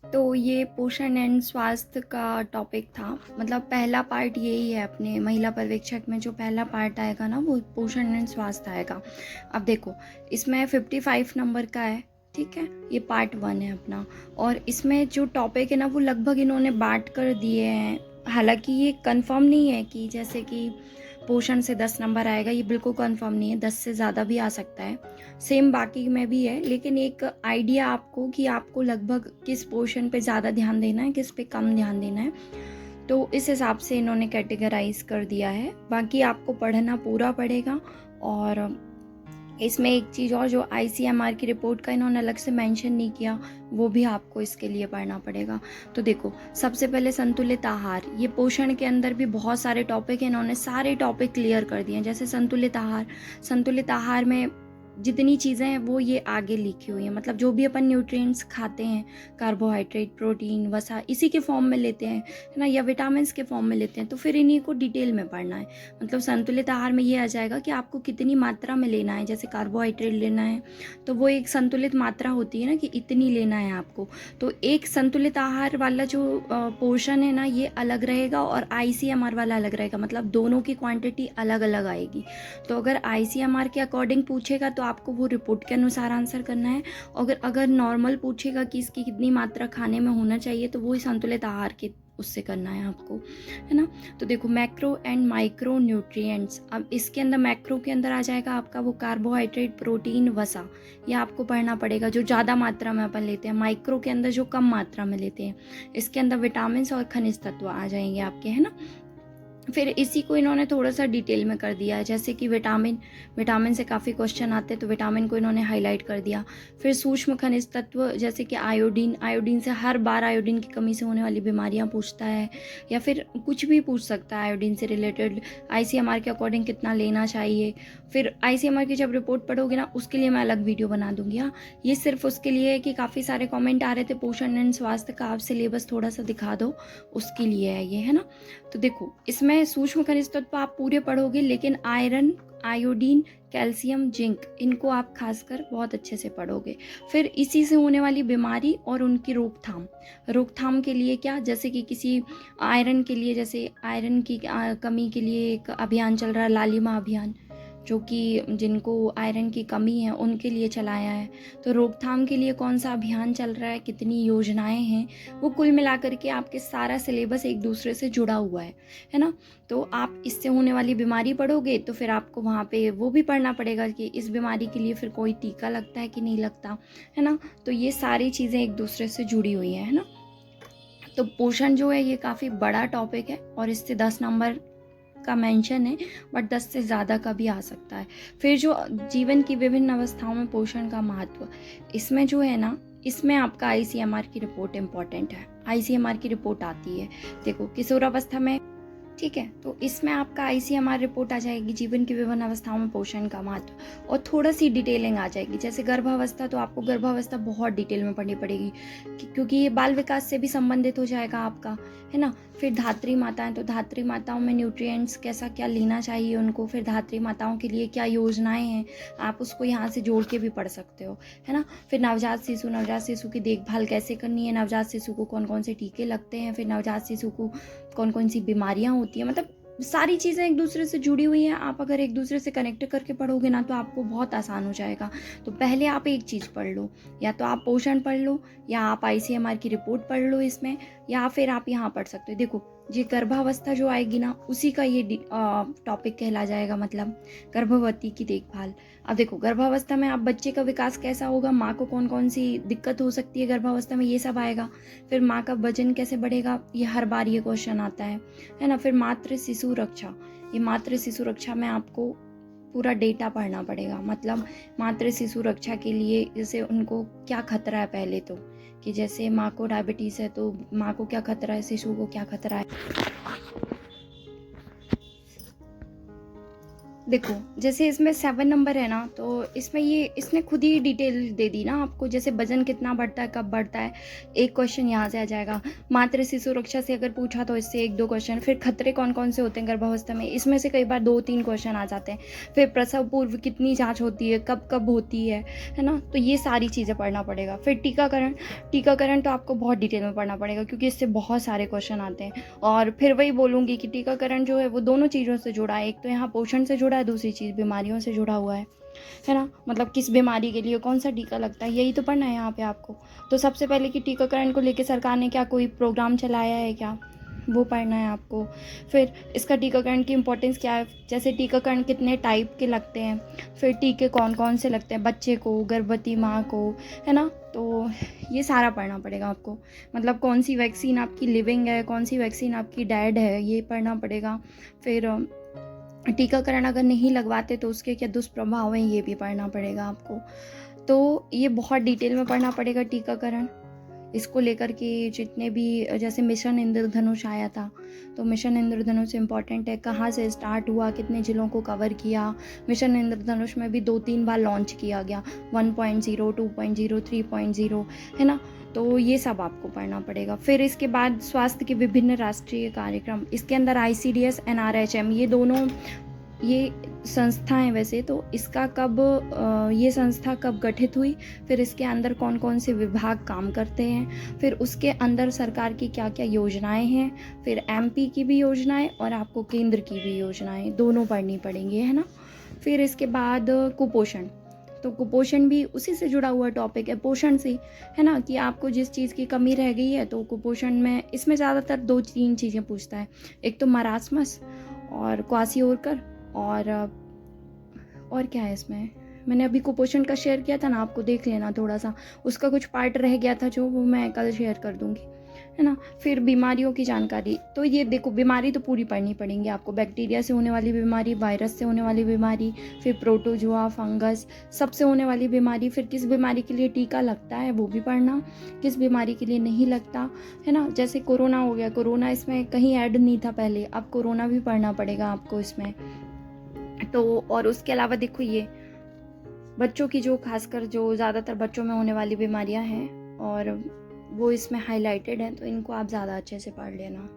तो ये पोषण एंड स्वास्थ्य का टॉपिक था। मतलब पहला पार्ट यही है, अपने महिला पर्यवेक्षक में जो पहला पार्ट आएगा ना वो पोषण एंड स्वास्थ्य आएगा। अब देखो इसमें 55 नंबर का है, ठीक है, ये पार्ट 1 है अपना। और इसमें जो टॉपिक है ना वो लगभग इन्होंने बांट कर दिए हैं। हालांकि ये कंफर्म नहीं है कि जैसे कि पोषण से 10 नंबर आएगा, ये बिल्कुल कंफर्म नहीं है, 10 से ज़्यादा भी आ सकता है। सेम बाकी में भी है, लेकिन एक आइडिया आपको कि आपको लगभग किस पोर्शन पे ज़्यादा ध्यान देना है, किस पे कम ध्यान देना है, तो इस हिसाब से इन्होंने कैटेगराइज कर दिया है। बाकी आपको पढ़ना पूरा पड़ेगा। और इसमें एक चीज़ और, जो ICMR की रिपोर्ट का इन्होंने अलग से मेंशन नहीं किया, वो भी आपको इसके लिए पढ़ना पड़ेगा। तो देखो सबसे पहले संतुलित आहार, ये पोषण के अंदर भी बहुत सारे टॉपिक हैं, इन्होंने सारे टॉपिक क्लियर कर दिए हैं। जैसे संतुलित आहार में जितनी चीज़ें हैं वो ये आगे लिखी हुई हैं। मतलब जो भी अपन न्यूट्रिएंट्स खाते हैं, कार्बोहाइड्रेट, प्रोटीन, वसा, इसी के फॉर्म में लेते हैं, है ना, या विटामिन के फॉर्म में लेते हैं, तो फिर इन्हीं को डिटेल में पढ़ना है। मतलब संतुलित आहार में ये आ जाएगा कि आपको कितनी मात्रा में लेना है। जैसे कार्बोहाइड्रेट लेना है तो वो एक संतुलित मात्रा होती है ना, कि इतनी लेना है आपको। तो एक संतुलित आहार वाला जो पोर्शन है ना ये अलग रहेगा, और ICMR वाला अलग रहेगा। मतलब दोनों की क्वांटिटी अलग अलग आएगी। तो अगर ICMR के अकॉर्डिंग पूछेगा तो आपको वो रिपोर्ट के अनुसार आंसर करना है। अगर नॉर्मल पूछेगा कि इसकी कितनी मात्रा खाने में होना चाहिए, तो वही संतुलित आहार के उससे करना है आपको, है ना। तो देखो मैक्रो एंड माइक्रो न्यूट्रिएंट्स, अब इसके अंदर मैक्रो के अंदर आ जाएगा आपका वो कार्बोहाइड्रेट, प्रोटीन, वसा, ये आपको पढ़ना पड़ेगा, जो ज़्यादा मात्रा में अपन लेते हैं। माइक्रो के अंदर जो कम मात्रा में लेते हैं, इसके अंदर विटामिन और खनिज तत्व आ जाएंगे आपके, है ना। फिर इसी को इन्होंने थोड़ा सा डिटेल में कर दिया है। जैसे कि विटामिन से काफ़ी क्वेश्चन आते हैं, तो विटामिन को इन्होंने हाईलाइट कर दिया। फिर सूक्ष्म खनिज तत्व, जैसे कि आयोडीन से हर बार आयोडीन की कमी से होने वाली बीमारियां पूछता है, या फिर कुछ भी पूछ सकता है आयोडीन से रिलेटेड। ICMR के अकॉर्डिंग कितना लेना चाहिए। फिर ICMR की जब रिपोर्ट पढ़ोगे ना, उसके लिए मैं अलग वीडियो बना दूंगी। हाँ, ये सिर्फ उसके लिए है कि काफ़ी सारे कॉमेंट आ रहे थे पोषण एंड स्वास्थ्य का, आप सिलेबस थोड़ा सा दिखा दो, उसके लिए है ये, है ना। तो देखो इसमें सूक्ष्म खनिज तत्व आप पूरे पढ़ोगे, लेकिन आयरन, आयोडीन, कैल्शियम, जिंक, इनको आप खासकर बहुत अच्छे से पढ़ोगे। फिर इसी से होने वाली बीमारी और उनकी रोकथाम के लिए क्या, जैसे कि किसी आयरन के लिए, जैसे आयरन की कमी के लिए एक अभियान चल रहा है, लालिमा अभियान, जो कि जिनको आयरन की कमी है उनके लिए चलाया है। तो रोकथाम के लिए कौन सा अभियान चल रहा है, कितनी योजनाएं हैं, वो कुल मिलाकर के आपके सारा सिलेबस एक दूसरे से जुड़ा हुआ है ना। तो आप इससे होने वाली बीमारी पढ़ोगे तो फिर आपको वहाँ पे वो भी पढ़ना पड़ेगा कि इस बीमारी के लिए फिर कोई टीका लगता है कि नहीं लगता, है ना। तो ये सारी चीज़ें एक दूसरे से जुड़ी हुई हैं, है ना। तो पोषण जो है ये काफ़ी बड़ा टॉपिक है, और इससे 10 नंबर का मेंशन है, बट 10 से ज़्यादा का भी आ सकता है। फिर जो जीवन की विभिन्न अवस्थाओं में पोषण का महत्व, इसमें जो है ना, इसमें आपका ICMR की रिपोर्ट इम्पॉर्टेंट है। ICMR की रिपोर्ट आती है, देखो किशोरावस्था में, ठीक है, तो इसमें आपका ICMR रिपोर्ट आ जाएगी, जीवन की विभिन्न अवस्थाओं में पोषण का महत्व, और थोड़ा सी डिटेलिंग आ जाएगी। जैसे गर्भावस्था, तो आपको गर्भावस्था बहुत डिटेल में पढ़नी पड़ेगी, क्योंकि ये बाल विकास से भी संबंधित हो जाएगा आपका, है ना। फिर धात्री माताएं, तो धात्री माताओं में न्यूट्रिएंट्स कैसा क्या लेना चाहिए उनको, फिर धात्री माताओं के लिए क्या योजनाएं हैं, आप उसको यहाँ से जोड़ के भी पढ़ सकते हो, है ना। फिर नवजात शिशु की देखभाल कैसे करनी है, नवजात शिशु को कौन कौन से टीके लगते हैं, फिर नवजात शिशु को कौन कौन सी बीमारियां होती हैं। मतलब सारी चीज़ें एक दूसरे से जुड़ी हुई हैं। आप अगर एक दूसरे से कनेक्ट करके पढ़ोगे ना, तो आपको बहुत आसान हो जाएगा। तो पहले आप एक चीज़ पढ़ लो, या तो आप पोषण पढ़ लो, या आप ICMR की रिपोर्ट पढ़ लो इसमें, या फिर आप यहाँ पढ़ सकते हो। देखो ये गर्भावस्था जो आएगी ना, उसी का ये टॉपिक कहला जाएगा, मतलब गर्भवती की देखभाल। अब देखो गर्भावस्था में आप बच्चे का विकास कैसा होगा, माँ को कौन कौन सी दिक्कत हो सकती है गर्भावस्था में, ये सब आएगा। फिर माँ का वजन कैसे बढ़ेगा, ये हर बार ये क्वेश्चन आता है ना। फिर मातृ शिशु रक्षा, ये मातृ शिशु रक्षा में आपको पूरा डेटा पढ़ना पड़ेगा। मतलब मातृ शिशु रक्षा के लिए जैसे उनको क्या खतरा है, पहले तो कि जैसे माँ को डायबिटीज़ है तो माँ को क्या खतरा है, शिशु को क्या खतरा है। देखो, जैसे इसमें 7 नंबर है ना, तो इसमें ये इसने खुद ही डिटेल दे दी ना आपको, जैसे वज़न कितना बढ़ता है, कब बढ़ता है। एक क्वेश्चन यहाँ से आ जाएगा। मातृ शिशु सुरक्षा से अगर पूछा तो इससे 1-2 क्वेश्चन, फिर खतरे कौन-कौन से होते हैं गर्भावस्था में, इसमें से कई बार 2-3 क्वेश्चन आ जाते हैं। फिर प्रसव पूर्व कितनी जाँच होती है, कब-कब होती है ना? तो ये सारी चीज़ें पढ़ना पड़ेगा। फिर टीकाकरण, टीकाकरण तो आपको बहुत डिटेल में पढ़ना पड़ेगा क्योंकि इससे बहुत सारे क्वेश्चन आते हैं। और फिर वही बोलूँगी कि टीकाकरण जो है वो दोनों चीज़ों से जुड़ा है। एक तो यहाँ पोषण से जुड़ा है, दूसरी चीज़ बीमारियों से जुड़ा हुआ है ना? मतलब किस बीमारी के लिए कौन-सा टीका लगता है, यही तो पढ़ना है यहाँ पे आपको। तो सबसे पहले कि टीकाकरण को लेके सरकार ने क्या कोई प्रोग्राम चलाया है क्या? वो पढ़ना है आपको। फिर इसका टीकाकरण की इम्पोर्टेंस क्या है, जैसे टीकाकरण कितने टाइप के लगते हैं, फिर टीके कौन-कौन से लगते हैं बच्चे को, गर्भवती माँ को, है ना? तो ये सारा पढ़ना पड़ेगा आपको। मतलब कौन सी वैक्सीन आपकी लिविंग है, कौन सी वैक्सीन आपकी डेड है, ये पढ़ना पड़ेगा। फिर टीकाकरण अगर नहीं लगवाते तो उसके क्या दुष्प्रभाव हैं, ये भी पढ़ना पड़ेगा आपको। तो ये बहुत डिटेल में पढ़ना पड़ेगा टीकाकरण। इसको लेकर के जितने भी जैसे मिशन इंद्रधनुष आया था, तो मिशन इंद्रधनुष इम्पॉर्टेंट है, कहाँ से स्टार्ट हुआ, कितने ज़िलों को कवर किया। मिशन इंद्रधनुष में भी 2-3 बार लॉन्च किया गया, 1.0, 2.0, 3.0, है ना? तो ये सब आपको पढ़ना पड़ेगा। फिर इसके बाद स्वास्थ्य के विभिन्न राष्ट्रीय कार्यक्रम, इसके अंदर ICDS, NRHM ये दोनों ये संस्थाएं वैसे तो इसका कब ये संस्था कब गठित हुई, फिर इसके अंदर कौन कौन से विभाग काम करते हैं, फिर उसके अंदर सरकार की क्या क्या योजनाएं हैं, फिर MP की भी योजनाएं और आपको केंद्र की भी योजनाएं दोनों पढ़नी पड़ेंगी, है ना? फिर इसके बाद कुपोषण, तो कुपोषण भी उसी से जुड़ा हुआ टॉपिक है, पोषण से, है ना? कि आपको जिस चीज़ की कमी रह गई है तो कुपोषण में इसमें ज़्यादातर 2-3 चीज़ें पूछता है। एक तो मरासमस और क्वासिओरकर और क्या है इसमें, मैंने अभी कुपोषण का शेयर किया था ना, आपको देख लेना थोड़ा सा, उसका कुछ पार्ट रह गया था जो वो मैं कल शेयर कर दूँगी, है ना? फिर बीमारियों की जानकारी, तो ये देखो बीमारी तो पूरी पढ़नी पड़ेंगी आपको, बैक्टीरिया से होने वाली बीमारी, वायरस से होने वाली बीमारी, फिर प्रोटोजोआ, फंगस, सबसे होने वाली बीमारी, फिर किस बीमारी के लिए टीका लगता है वो भी पढ़ना, किस बीमारी के लिए नहीं लगता, है ना? जैसे कोरोना हो गया, कोरोना इसमें कहीं ऐड नहीं था पहले, अब कोरोना भी पढ़ना पड़ेगा आपको इसमें। तो और उसके अलावा देखो ये बच्चों की जो खासकर जो ज़्यादातर बच्चों में होने वाली बीमारियां हैं और वो इसमें हाईलाइटेड हैं, तो इनको आप ज़्यादा अच्छे से पढ़ लेना।